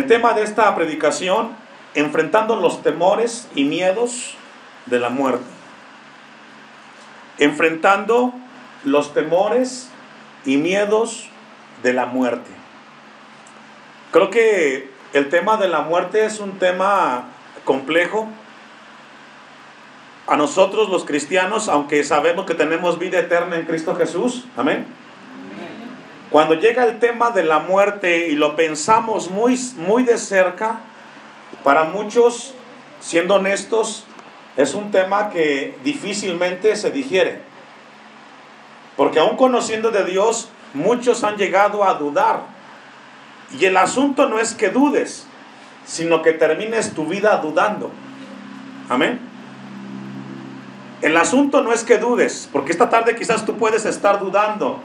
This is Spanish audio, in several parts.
El tema de esta predicación, enfrentando los temores y miedos de la muerte. Enfrentando los temores y miedos de la muerte. Creo que el tema de la muerte es un tema complejo. A nosotros los cristianos, aunque sabemos que tenemos vida eterna en Cristo Jesús, amén. Cuando llega el tema de la muerte y lo pensamos muy de cerca, para muchos, siendo honestos, es un tema que difícilmente se digiere. Porque aún conociendo de Dios, muchos han llegado a dudar. Y el asunto no es que dudes, sino que termines tu vida dudando. Amén. El asunto no es que dudes, porque esta tarde quizás tú puedes estar dudando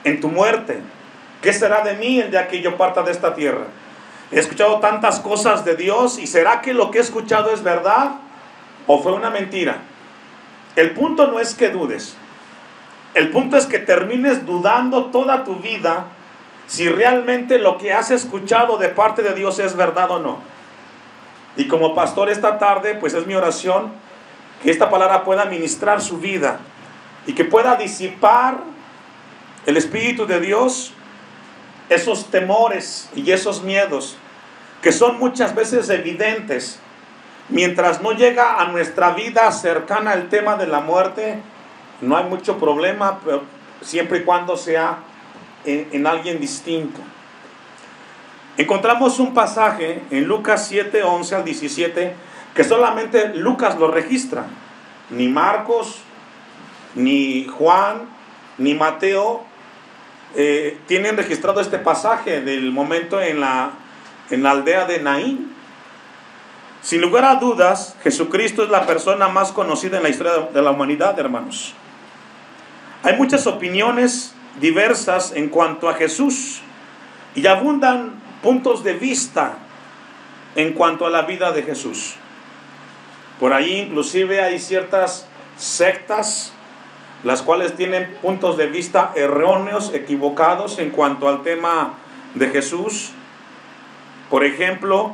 en tu muerte. ¿Qué será de mí el día que yo parta de esta tierra? He escuchado tantas cosas de Dios, ¿y será que lo que he escuchado es verdad o fue una mentira? El punto no es que dudes. El punto es que termines dudando toda tu vida si realmente lo que has escuchado de parte de Dios es verdad o no. Y como pastor esta tarde, pues es mi oración que esta palabra pueda ministrar su vida y que pueda disipar el Espíritu de Dios esos temores y esos miedos que son muchas veces evidentes. Mientras no llega a nuestra vida cercana el tema de la muerte, no hay mucho problema, pero siempre y cuando sea en alguien distinto. Encontramos un pasaje en Lucas 7, 11 al 17, que solamente Lucas lo registra. Ni Marcos, ni Juan, ni Mateo tienen registrado este pasaje del momento en la aldea de Naín. Sin lugar a dudas, Jesucristo es la persona más conocida en la historia de la humanidad, hermanos. Hay muchas opiniones diversas en cuanto a Jesús y abundan puntos de vista en cuanto a la vida de Jesús. Por ahí inclusive hay ciertas sectas las cuales tienen puntos de vista erróneos, equivocados en cuanto al tema de Jesús. Por ejemplo,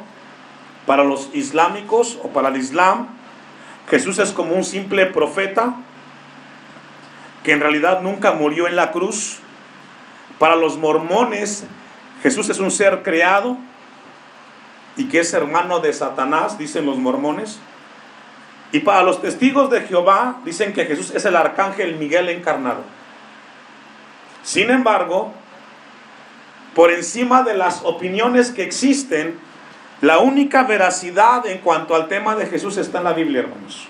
para los islámicos o para el Islam, Jesús es como un simple profeta que en realidad nunca murió en la cruz. Para los mormones, Jesús es un ser creado y que es hermano de Satanás, dicen los mormones. Y para los testigos de Jehová, dicen que Jesús es el arcángel Miguel encarnado. Sin embargo, por encima de las opiniones que existen, la única veracidad en cuanto al tema de Jesús está en la Biblia, hermanos.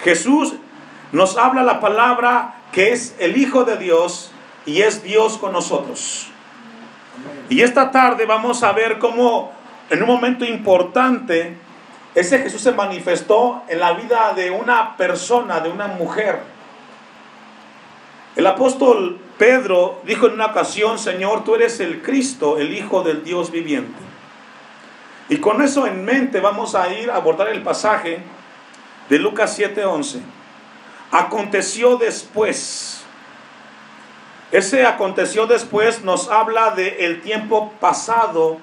Jesús nos habla la palabra que es el Hijo de Dios y es Dios con nosotros. Y esta tarde vamos a ver cómo en un momento importante ese Jesús se manifestó en la vida de una persona, de una mujer. El apóstol Pedro dijo en una ocasión: Señor, tú eres el Cristo, el Hijo del Dios viviente. Y con eso en mente vamos a ir a abordar el pasaje de Lucas 7:11. Aconteció después. Ese aconteció después nos habla del tiempo pasado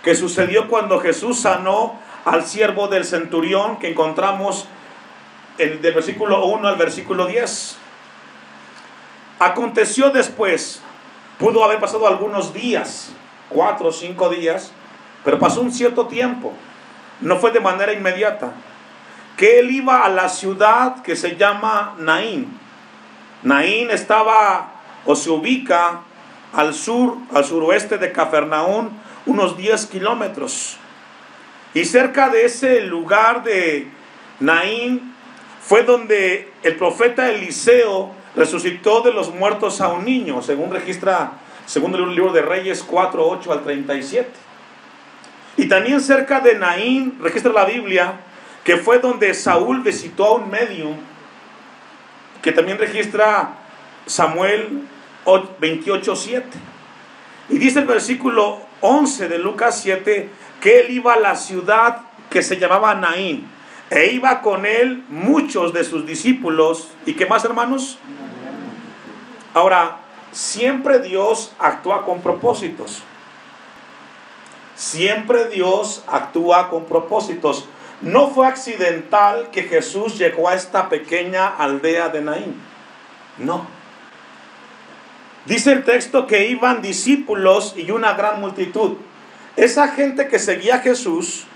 que sucedió cuando Jesús sanó al siervo del centurión, que encontramos del versículo 1 al versículo 10. Aconteció después, pudo haber pasado algunos días, 4 o 5 días, pero pasó un cierto tiempo, no fue de manera inmediata, que él iba a la ciudad que se llama Naín. Naín estaba o se ubica al suroeste de Cafarnaún, unos 10 kilómetros. Y cerca de ese lugar de Naín fue donde el profeta Eliseo resucitó de los muertos a un niño, según registra segundo libro de Reyes 4, 8 al 37. Y también cerca de Naín registra la Biblia que fue donde Saúl visitó a un médium, que también registra Samuel 28, 7. Y dice el versículo 11 de Lucas 7 que él iba a la ciudad que se llamaba Naín, e iba con él muchos de sus discípulos. ¿Y qué más, hermanos? Ahora, siempre Dios actúa con propósitos. siempre Dios actúa con propósitos. No fue accidental que Jesús llegó a esta pequeña aldea de Naín. No. Dice el texto que iban discípulos y una gran multitud. Esa gente que seguía a Jesús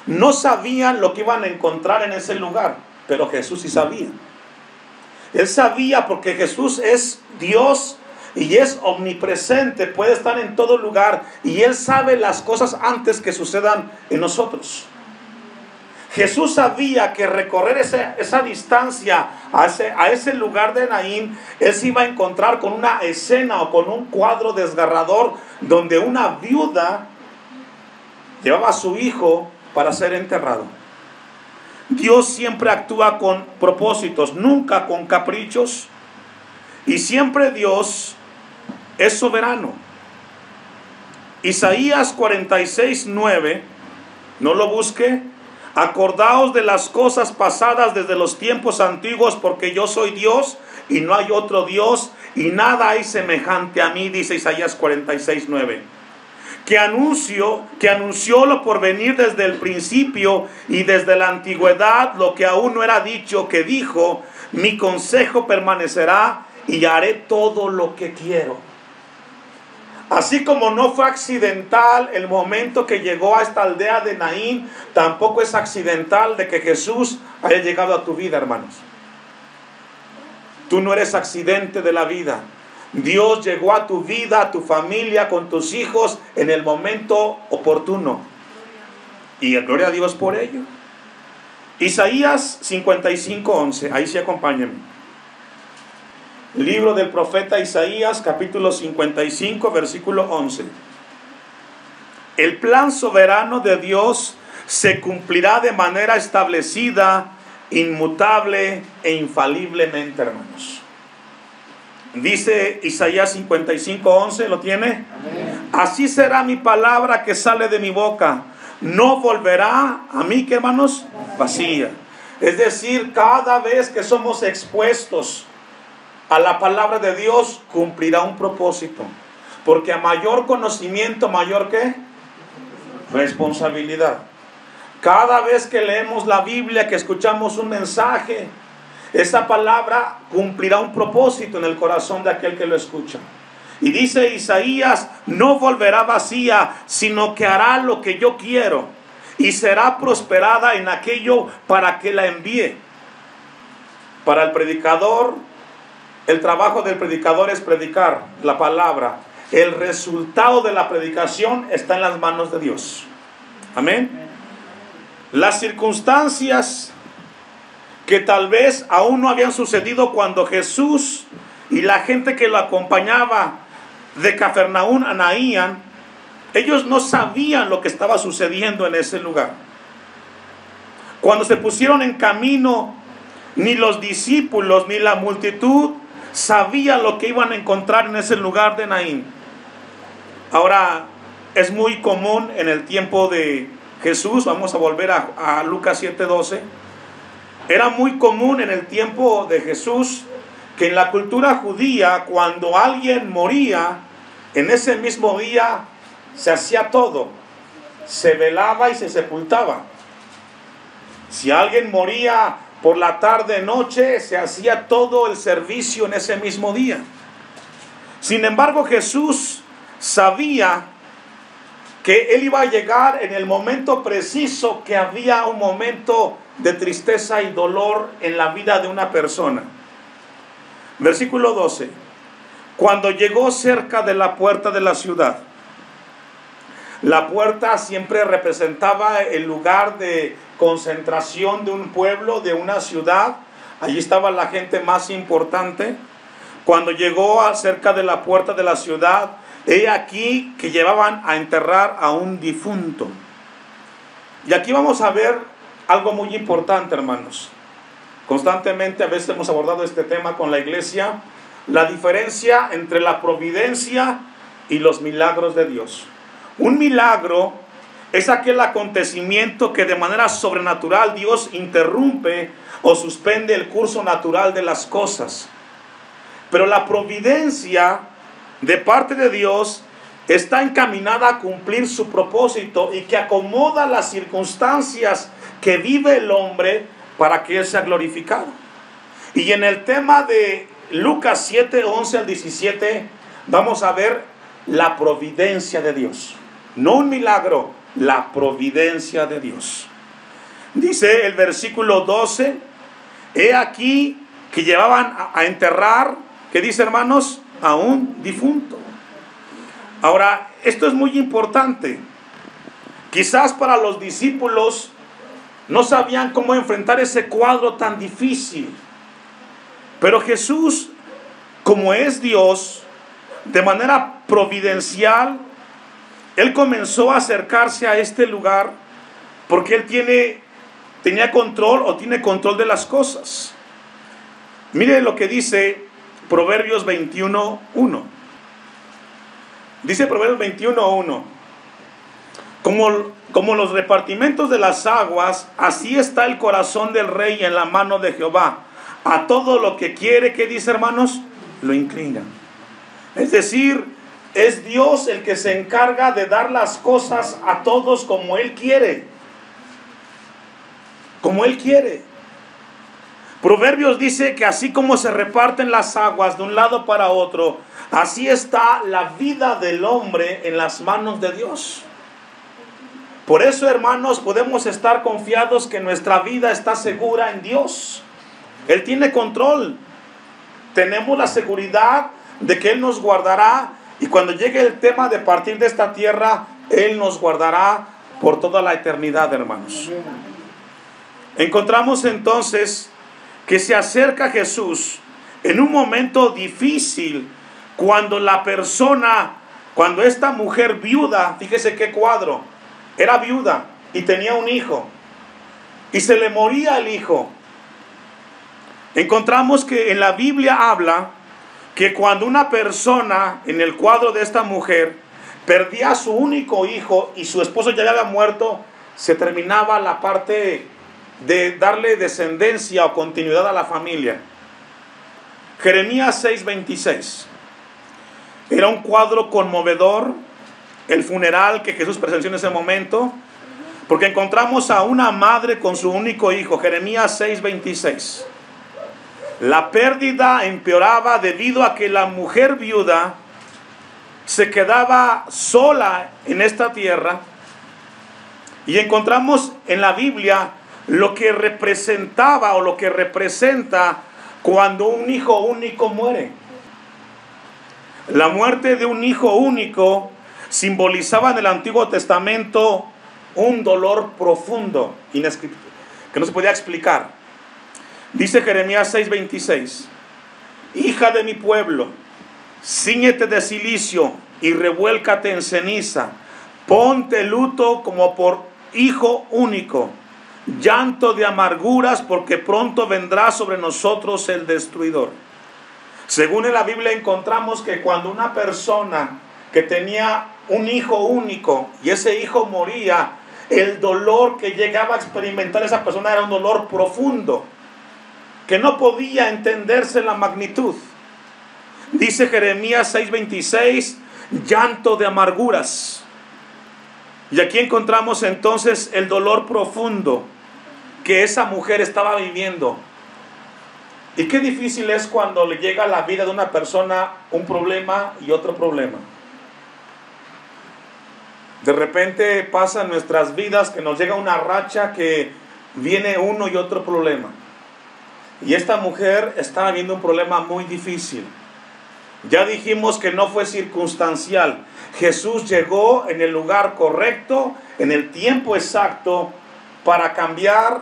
no sabían lo que iban a encontrar en ese lugar, pero Jesús sí sabía. Él sabía porque Jesús es Dios y es omnipresente, puede estar en todo lugar y Él sabe las cosas antes que sucedan en nosotros. Jesús sabía que recorrer esa distancia a ese lugar de Naín, Él se iba a encontrar con una escena o con un cuadro desgarrador donde una viuda llevaba a su hijo para ser enterrado. Dios siempre actúa con propósitos, nunca con caprichos, y siempre Dios es soberano. Isaías 46:9, no lo busque. Acordaos de las cosas pasadas desde los tiempos antiguos, porque yo soy Dios y no hay otro Dios, y nada hay semejante a mí, dice Isaías 46:9. Que anunció lo por venir desde el principio y desde la antigüedad, lo que aún no era dicho, que dijo: mi consejo permanecerá y haré todo lo que quiero. Así como no fue accidental el momento que llegó a esta aldea de Naín, tampoco es accidental de que Jesús haya llegado a tu vida, hermanos. Tú no eres accidente de la vida. Dios llegó a tu vida, a tu familia, con tus hijos en el momento oportuno. Y gloria a Dios por ello. Isaías 55:11, ahí sí acompáñenme. Libro del profeta Isaías, capítulo 55, versículo 11. El plan soberano de Dios se cumplirá de manera establecida, inmutable e infaliblemente, hermanos. Dice Isaías 55:11, ¿lo tiene? Amén. Así será mi palabra que sale de mi boca. No volverá a mí, ¿qué, hermanos? Vacía. Es decir, cada vez que somos expuestos a la palabra de Dios, cumplirá un propósito. Porque a mayor conocimiento, mayor ¿qué? Responsabilidad. Cada vez que leemos la Biblia, que escuchamos un mensaje, esa palabra cumplirá un propósito en el corazón de aquel que lo escucha. Y dice Isaías: no volverá vacía, sino que hará lo que yo quiero, y será prosperada en aquello para que la envíe. Para el predicador, el trabajo del predicador es predicar la palabra. El resultado de la predicación está en las manos de Dios. Amén. Las circunstancias que tal vez aún no habían sucedido cuando Jesús y la gente que lo acompañaba de Cafarnaún a Naín, ellos no sabían lo que estaba sucediendo en ese lugar. Cuando se pusieron en camino, ni los discípulos ni la multitud sabían lo que iban a encontrar en ese lugar de Naín. Ahora, es muy común en el tiempo de Jesús, vamos a volver a Lucas 7:12. Era muy común en el tiempo de Jesús que en la cultura judía, cuando alguien moría, en ese mismo día se hacía todo. Se velaba y se sepultaba. Si alguien moría por la tarde, noche, se hacía todo el servicio en ese mismo día. Sin embargo, Jesús sabía que Él iba a llegar en el momento preciso, que había un momento de tristeza y dolor en la vida de una persona. Versículo 12. Cuando llegó cerca de la puerta de la ciudad. La puerta siempre representaba el lugar de concentración de un pueblo, de una ciudad. Allí estaba la gente más importante. Cuando llegó cerca de la puerta de la ciudad, he aquí que llevaban a enterrar a un difunto. Y aquí vamos a ver algo muy importante, hermanos. Constantemente a veces hemos abordado este tema con la iglesia, la diferencia entre la providencia y los milagros de Dios. Un milagro es aquel acontecimiento que de manera sobrenatural Dios interrumpe o suspende el curso natural de las cosas. Pero la providencia de parte de Dios está encaminada a cumplir su propósito y que acomoda las circunstancias que vive el hombre para que Él sea glorificado. Y en el tema de Lucas 7, 11 al 17, vamos a ver la providencia de Dios. No un milagro, la providencia de Dios. Dice el versículo 12, he aquí que llevaban a enterrar, ¿qué dice, hermanos? A un difunto. Ahora, esto es muy importante. Quizás para los discípulos no sabían cómo enfrentar ese cuadro tan difícil. Pero Jesús, como es Dios, de manera providencial, Él comenzó a acercarse a este lugar porque Él tenía control o tiene control de las cosas. Mire lo que dice Proverbios 21:1. Dice Proverbios 21:1. Como los repartimientos de las aguas, así está el corazón del rey en la mano de Jehová. A todo lo que quiere, ¿qué dice, hermanos? Lo inclina. Es decir, es Dios el que se encarga de dar las cosas a todos como Él quiere. Como Él quiere. Proverbios dice que así como se reparten las aguas de un lado para otro, así está la vida del hombre en las manos de Dios. Por eso, hermanos, podemos estar confiados que nuestra vida está segura en Dios. Él tiene control. Tenemos la seguridad de que Él nos guardará, y cuando llegue el tema de partir de esta tierra, Él nos guardará por toda la eternidad, hermanos. Encontramos entonces que se acerca Jesús en un momento difícil, cuando esta mujer viuda, fíjese qué cuadro, era viuda y tenía un hijo, y se le moría el hijo. Encontramos que en la Biblia habla que cuando una persona, en el cuadro de esta mujer, perdía a su único hijo y su esposo ya había muerto, se terminaba la parte de darle descendencia o continuidad a la familia. Jeremías 6:26. Era un cuadro conmovedor, el funeral que Jesús presenció en ese momento, porque encontramos a una madre con su único hijo. Jeremías 6:26. La pérdida empeoraba debido a que la mujer viuda se quedaba sola en esta tierra. Y encontramos en la Biblia lo que representaba o lo que representa cuando un hijo único muere. La muerte de un hijo único simbolizaba en el Antiguo Testamento un dolor profundo, que no se podía explicar. Dice Jeremías 6:26, hija de mi pueblo, cíñete de cilicio y revuélcate en ceniza, ponte luto como por hijo único, llanto de amarguras, porque pronto vendrá sobre nosotros el destruidor. Según en la Biblia encontramos que cuando una persona que tenía un hijo único y ese hijo moría, el dolor que llegaba a experimentar esa persona era un dolor profundo, que no podía entenderse la magnitud. Dice Jeremías 6:26, llanto de amarguras. Y aquí encontramos entonces el dolor profundo que esa mujer estaba viviendo. Y qué difícil es cuando le llega a la vida de una persona un problema y otro problema. De repente pasa en nuestras vidas que nos llega una racha que viene uno y otro problema. Y esta mujer estaba viviendo un problema muy difícil. Ya dijimos que no fue circunstancial. Jesús llegó en el lugar correcto, en el tiempo exacto, para cambiar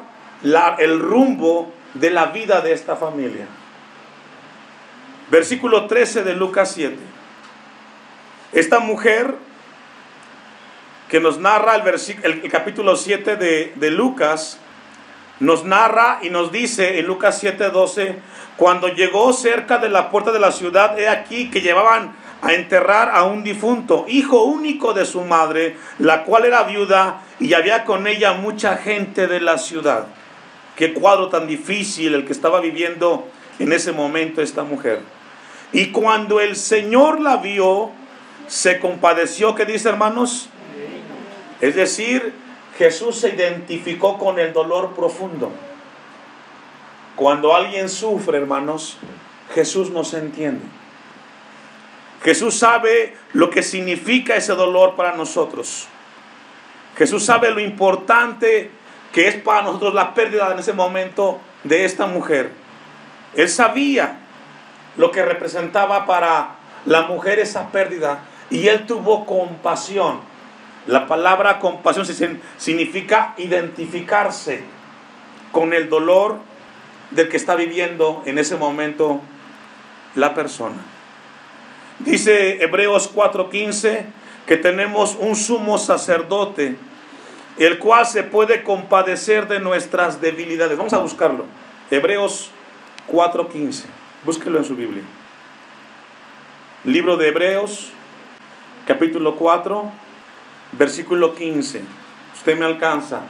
el rumbo de la vida de esta familia. Versículo 13 de Lucas 7. Esta mujer que nos narra el capítulo 7 de Lucas, nos narra y nos dice en Lucas 7:12, cuando llegó cerca de la puerta de la ciudad, he aquí que llevaban a enterrar a un difunto, hijo único de su madre, la cual era viuda, y había con ella mucha gente de la ciudad. Qué cuadro tan difícil el que estaba viviendo en ese momento esta mujer. Y cuando el Señor la vio, se compadeció, ¿qué dice, hermanos? Es decir, Jesús se identificó con el dolor profundo. Cuando alguien sufre, hermanos, Jesús nos entiende. Jesús sabe lo que significa ese dolor para nosotros. Jesús sabe lo importante que es para nosotros la pérdida en ese momento de esta mujer. Él sabía lo que representaba para la mujer esa pérdida y Él tuvo compasión. La palabra compasión significa identificarse con el dolor del que está viviendo en ese momento la persona. Dice Hebreos 4:15 que tenemos un sumo sacerdote, el cual se puede compadecer de nuestras debilidades. Vamos a buscarlo. Hebreos 4:15. Búsquelo en su Biblia. Libro de Hebreos, capítulo 4, versículo 15. Usted me alcanza.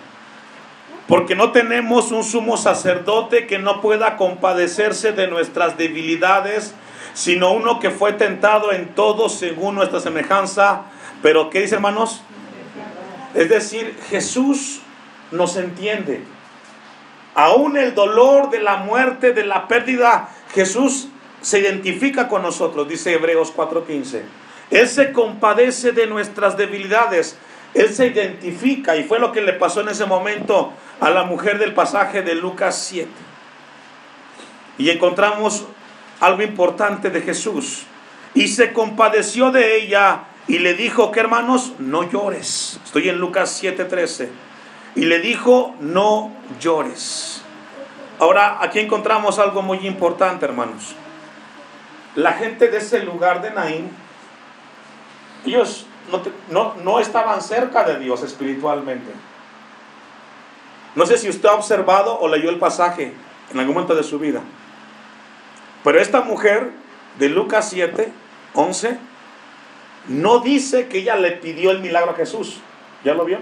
Porque no tenemos un sumo sacerdote que no pueda compadecerse de nuestras debilidades, sino uno que fue tentado en todo según nuestra semejanza. Pero ¿qué dice, hermanos? Es decir, Jesús nos entiende. Aún el dolor de la muerte, de la pérdida, Jesús se identifica con nosotros, dice Hebreos 4:15. Él se compadece de nuestras debilidades. Él se identifica, y fue lo que le pasó en ese momento a la mujer del pasaje de Lucas 7. Y encontramos algo importante de Jesús. Y se compadeció de ella y le dijo, ¿qué, hermanos? No llores. Estoy en Lucas 7:13. Y le dijo, no llores. Ahora, aquí encontramos algo muy importante, hermanos. La gente de ese lugar de Naín, ellos no estaban cerca de Dios espiritualmente. No sé si usted ha observado o leyó el pasaje en algún momento de su vida. Pero esta mujer de Lucas 7:11 no dice que ella le pidió el milagro a Jesús. ¿Ya lo vio?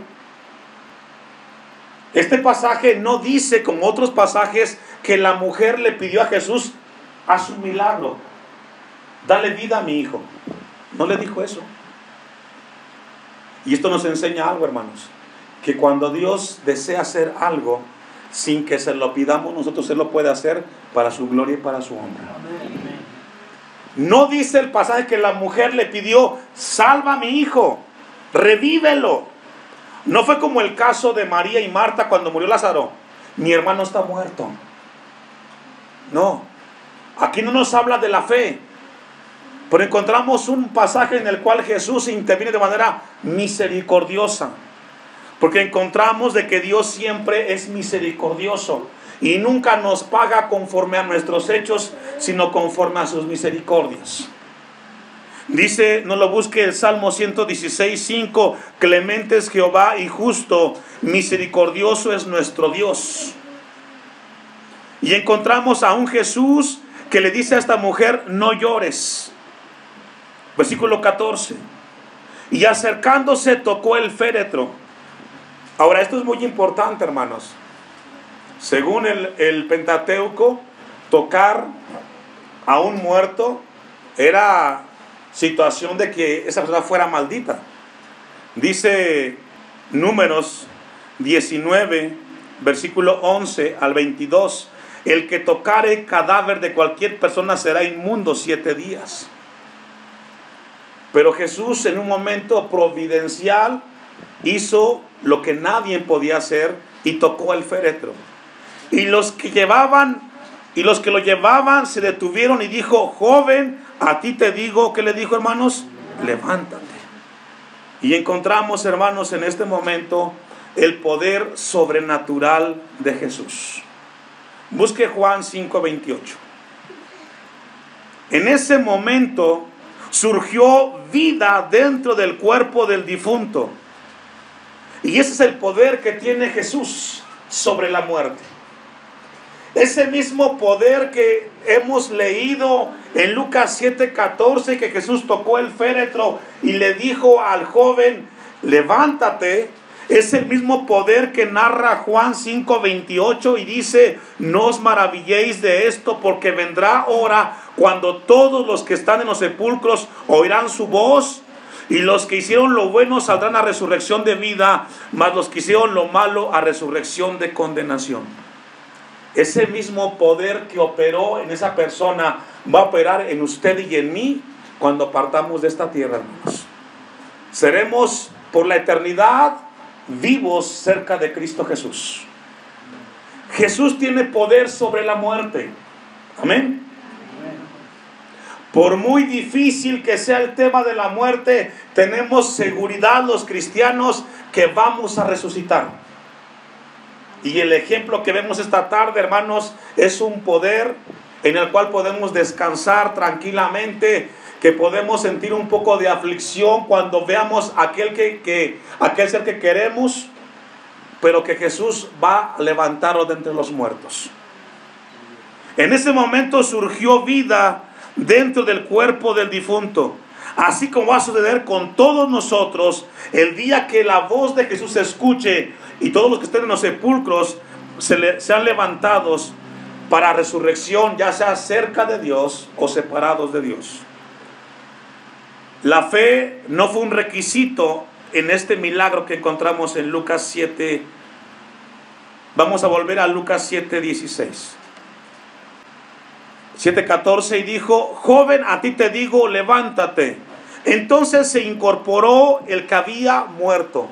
Este pasaje no dice, como otros pasajes, que la mujer le pidió a Jesús a su milagro. Dale vida a mi hijo. No le dijo eso. Y esto nos enseña algo, hermanos, que cuando Dios desea hacer algo, sin que se lo pidamos nosotros, Él lo puede hacer para su gloria y para su honra. No dice el pasaje que la mujer le pidió, salva a mi hijo, revívelo. No fue como el caso de María y Marta cuando murió Lázaro, mi hermano está muerto. No, aquí no nos habla de la fe. Pero encontramos un pasaje en el cual Jesús interviene de manera misericordiosa. Porque encontramos de que Dios siempre es misericordioso y nunca nos paga conforme a nuestros hechos, sino conforme a sus misericordias. Dice, no lo busque, el Salmo 116:5, clemente es Jehová y justo, misericordioso es nuestro Dios. Y encontramos a un Jesús que le dice a esta mujer, no llores. Versículo 14. Y acercándose tocó el féretro. Ahora, esto es muy importante, hermanos. Según el Pentateuco, tocar a un muerto era situación de que esa persona fuera maldita. Dice Números 19, versículo 11 al 22. El que tocare cadáver de cualquier persona será inmundo 7 días. Pero Jesús, en un momento providencial, hizo lo que nadie podía hacer y tocó el féretro. Y los que lo llevaban se detuvieron y dijo, joven, a ti te digo, ¿qué le dijo, hermanos? Levántate. Y encontramos, hermanos, en este momento el poder sobrenatural de Jesús. Busque Juan 5:28. En ese momento surgió vida dentro del cuerpo del difunto. Y ese es el poder que tiene Jesús sobre la muerte. Ese mismo poder que hemos leído en Lucas 7:14, que Jesús tocó el féretro y le dijo al joven, levántate, es el mismo poder que narra Juan 5:28 y dice, no os maravilléis de esto, porque vendrá hora cuando todos los que están en los sepulcros oirán su voz Y los que hicieron lo bueno saldrán a resurrección de vida, mas los que hicieron lo malo a resurrección de condenación. Ese mismo poder que operó en esa persona va a operar en usted y en mí cuando partamos de esta tierra, hermanos. Seremos por la eternidad vivos cerca de Cristo Jesús. Jesús tiene poder sobre la muerte. Amén. Por muy difícil que sea el tema de la muerte, tenemos seguridad los cristianos que vamos a resucitar. Y el ejemplo que vemos esta tarde, hermanos, es un poder en el cual podemos descansar tranquilamente, que podemos sentir un poco de aflicción cuando veamos aquel ser que queremos, pero que Jesús va a levantarlo de entre los muertos. En ese momento surgió vida dentro del cuerpo del difunto, así como va a suceder con todos nosotros el día que la voz de Jesús se escuche y todos los que estén en los sepulcros sean levantados para resurrección, ya sea cerca de Dios o separados de Dios. La fe no fue un requisito en este milagro que encontramos en Lucas 7. Vamos a volver a Lucas 7:16. 7:14, y dijo: joven, a ti te digo, levántate. Entonces se incorporó el que había muerto.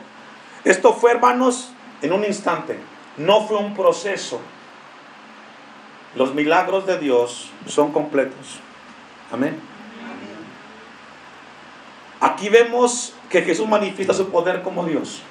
Esto fue, hermanos, en un instante. No fue un proceso. Los milagros de Dios son completos. Amén. Aquí vemos que Jesús manifiesta su poder como Dios.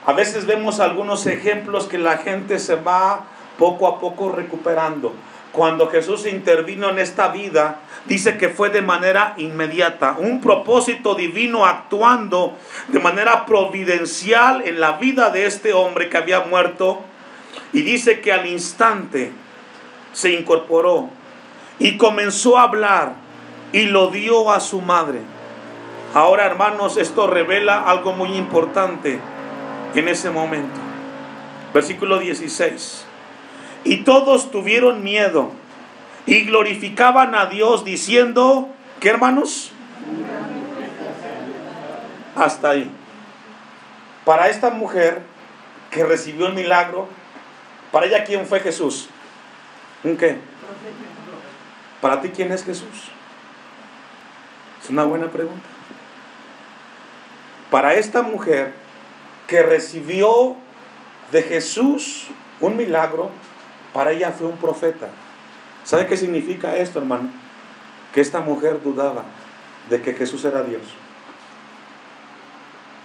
A veces vemos algunos ejemplos que la gente se va poco a poco recuperando. Cuando Jesús intervino en esta vida, dice que fue de manera inmediata, un propósito divino actuando de manera providencial en la vida de este hombre que había muerto, y dice que al instante se incorporó y comenzó a hablar y lo dio a su madre. Ahora, hermanos, esto revela algo muy importante en ese momento. Versículo 16. Y todos tuvieron miedo y glorificaban a Dios diciendo, ¿qué, hermanos? Hasta ahí. Para esta mujer que recibió el milagro, para ella, ¿quién fue Jesús? ¿Un qué? Para ti, ¿quién es Jesús? Es una buena pregunta. Para esta mujer que recibió de Jesús un milagro, para ella fue un profeta. ¿Sabe qué significa esto, hermano? Que esta mujer dudaba de que Jesús era Dios.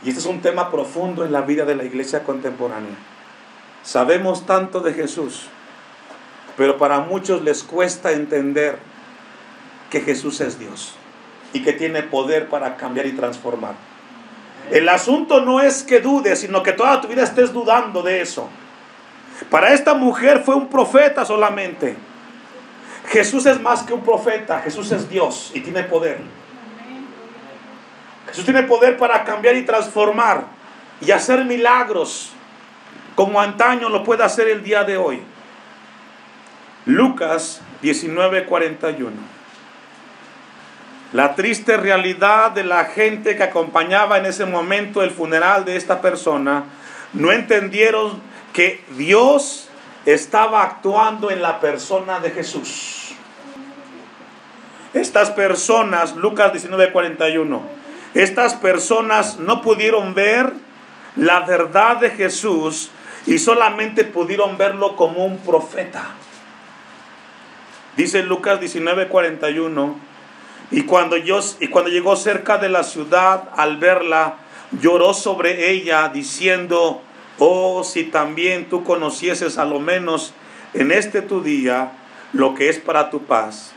Y este es un tema profundo en la vida de la iglesia contemporánea. Sabemos tanto de Jesús, pero para muchos les cuesta entender que Jesús es Dios y que tiene poder para cambiar y transformar. El asunto no es que dudes, sino que toda tu vida estés dudando de eso. Para esta mujer fue un profeta solamente. Jesús es más que un profeta. Jesús es Dios y tiene poder. Jesús tiene poder para cambiar y transformar y hacer milagros como antaño lo puede hacer el día de hoy. Lucas 19:41. La triste realidad de la gente que acompañaba en ese momento el funeral de esta persona, no entendieron que Dios estaba actuando en la persona de Jesús. Estas personas, Lucas 19:41, estas personas no pudieron ver la verdad de Jesús y solamente pudieron verlo como un profeta. Dice Lucas 19:41, y cuando llegó cerca de la ciudad, al verla, lloró sobre ella, diciendo: oh, si también tú conocieses a lo menos en este tu día lo que es para tu paz.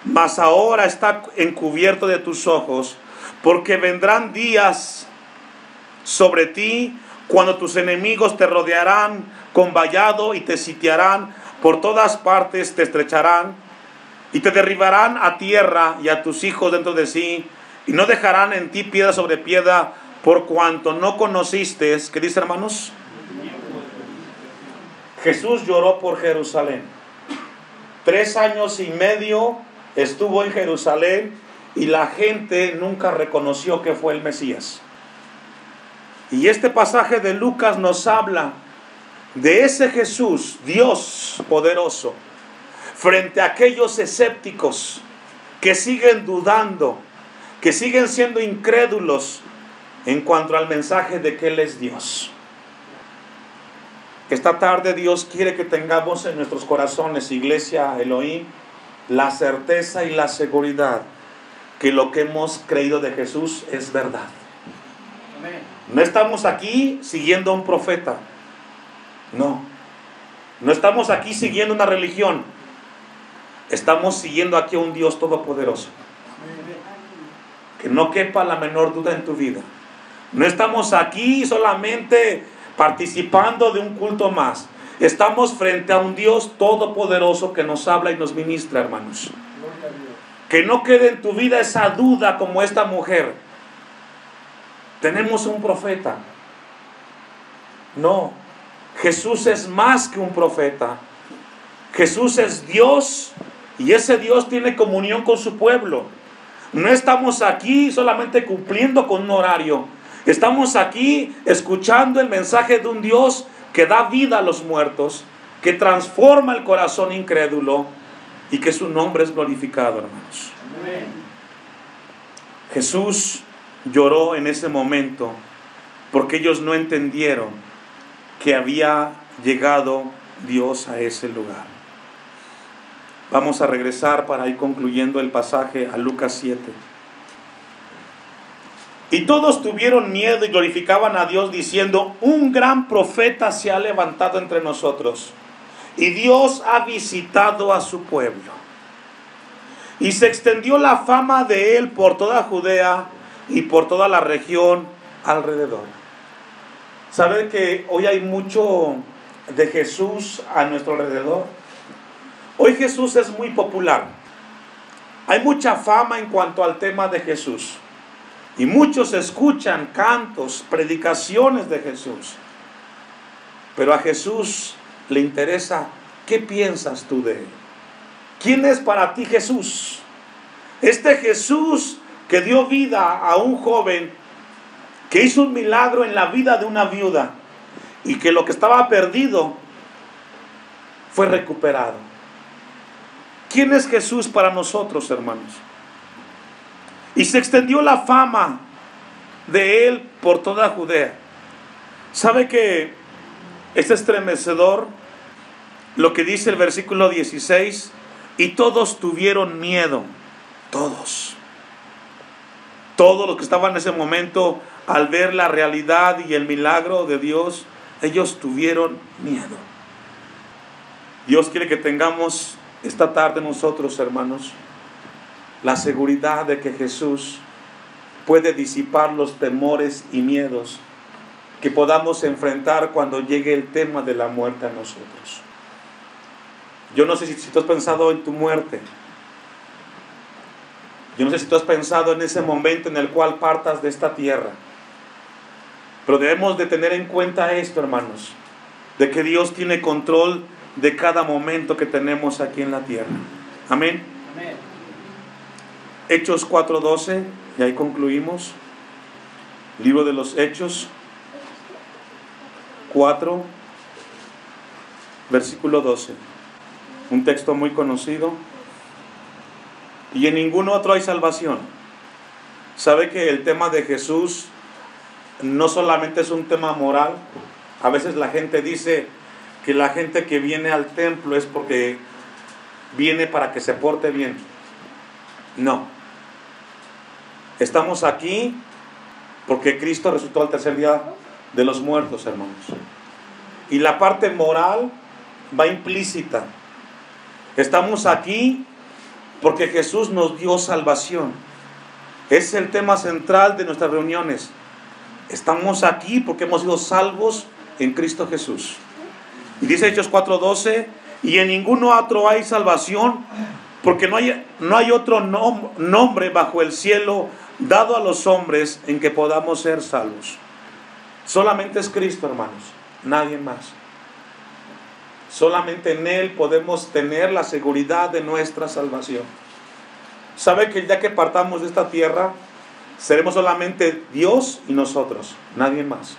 Mas ahora está encubierto de tus ojos, porque vendrán días sobre ti cuando tus enemigos te rodearán con vallado y te sitiarán por todas partes, te estrecharán y te derribarán a tierra y a tus hijos dentro de sí, y no dejarán en ti piedra sobre piedra, por cuanto no conociste. ¿Qué dice, hermanos? Jesús lloró por Jerusalén. 3 años y medio estuvo en Jerusalén y la gente nunca reconoció que fue el Mesías. Y este pasaje de Lucas nos habla de ese Jesús, Dios poderoso, frente a aquellos escépticos que siguen dudando, que siguen siendo incrédulos en cuanto al mensaje de que Él es Dios. Esta tarde Dios quiere que tengamos en nuestros corazones, iglesia Elohim, la certeza y la seguridad que lo que hemos creído de Jesús es verdad. Amén. No estamos aquí siguiendo a un profeta. No. No estamos aquí siguiendo una religión. Estamos siguiendo aquí a un Dios todopoderoso. Que no quepa la menor duda en tu vida. No estamos aquí solamente participando de un culto más. Estamos frente a un Dios todopoderoso que nos habla y nos ministra, hermanos. Que no quede en tu vida esa duda como esta mujer. Tenemos un profeta. No, Jesús es más que un profeta. Jesús es Dios y ese Dios tiene comunión con su pueblo. No estamos aquí solamente cumpliendo con un horario. Estamos aquí escuchando el mensaje de un Dios que da vida a los muertos, que transforma el corazón incrédulo y que su nombre es glorificado, hermanos. Amén. Jesús lloró en ese momento porque ellos no entendieron que había llegado Dios a ese lugar. Vamos a regresar para ir concluyendo el pasaje a Lucas 7. Y todos tuvieron miedo y glorificaban a Dios diciendo: un gran profeta se ha levantado entre nosotros y Dios ha visitado a su pueblo. Y se extendió la fama de él por toda Judea y por toda la región alrededor. ¿Sabe que hoy hay mucho de Jesús a nuestro alrededor? Hoy Jesús es muy popular. Hay mucha fama en cuanto al tema de Jesús. Y muchos escuchan cantos, predicaciones de Jesús. Pero a Jesús le interesa, ¿qué piensas tú de él? ¿Quién es para ti Jesús? Este Jesús que dio vida a un joven, que hizo un milagro en la vida de una viuda, y que lo que estaba perdido fue recuperado. ¿Quién es Jesús para nosotros, hermanos? Y se extendió la fama de él por toda Judea. ¿Sabe que es estremecedor lo que dice el versículo 16? Y todos tuvieron miedo. Todos. Todos los que estaban en ese momento, al ver la realidad y el milagro de Dios, ellos tuvieron miedo. Dios quiere que tengamos esta tarde nosotros, hermanos, la seguridad de que Jesús puede disipar los temores y miedos que podamos enfrentar cuando llegue el tema de la muerte a nosotros. Yo no sé si tú has pensado en tu muerte. Yo no sé si tú has pensado en ese momento en el cual partas de esta tierra. Pero debemos de tener en cuenta esto, hermanos, de que Dios tiene control de cada momento que tenemos aquí en la tierra. Amén. Amén. Hechos 4:12, y ahí concluimos. Libro de los Hechos 4, versículo 12. Un texto muy conocido. Y en ningún otro hay salvación. ¿Sabe que el tema de Jesús no solamente es un tema moral? A veces la gente dice que la gente que viene al templo es porque viene para que se porte bien. No. Estamos aquí porque Cristo resucitó al tercer día de los muertos, hermanos. Y la parte moral va implícita. Estamos aquí porque Jesús nos dio salvación. Es el tema central de nuestras reuniones. Estamos aquí porque hemos sido salvos en Cristo Jesús. Y dice Hechos 4:12, y en ningún otro hay salvación, porque no hay otro nombre bajo el cielo dado a los hombres en que podamos ser salvos. Solamente es Cristo, hermanos, nadie más. Solamente en Él podemos tener la seguridad de nuestra salvación. sabe que el día que partamos de esta tierra, seremos solamente Dios y nosotros, nadie más.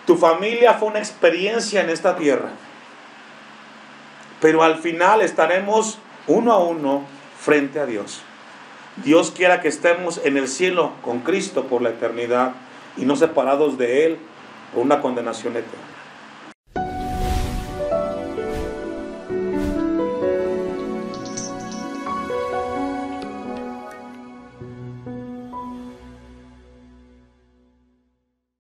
Tu familia fue una experiencia en esta tierra, pero al final estaremos uno a uno frente a Dios. Dios quiera que estemos en el cielo con Cristo por la eternidad y no separados de Él por una condenación eterna.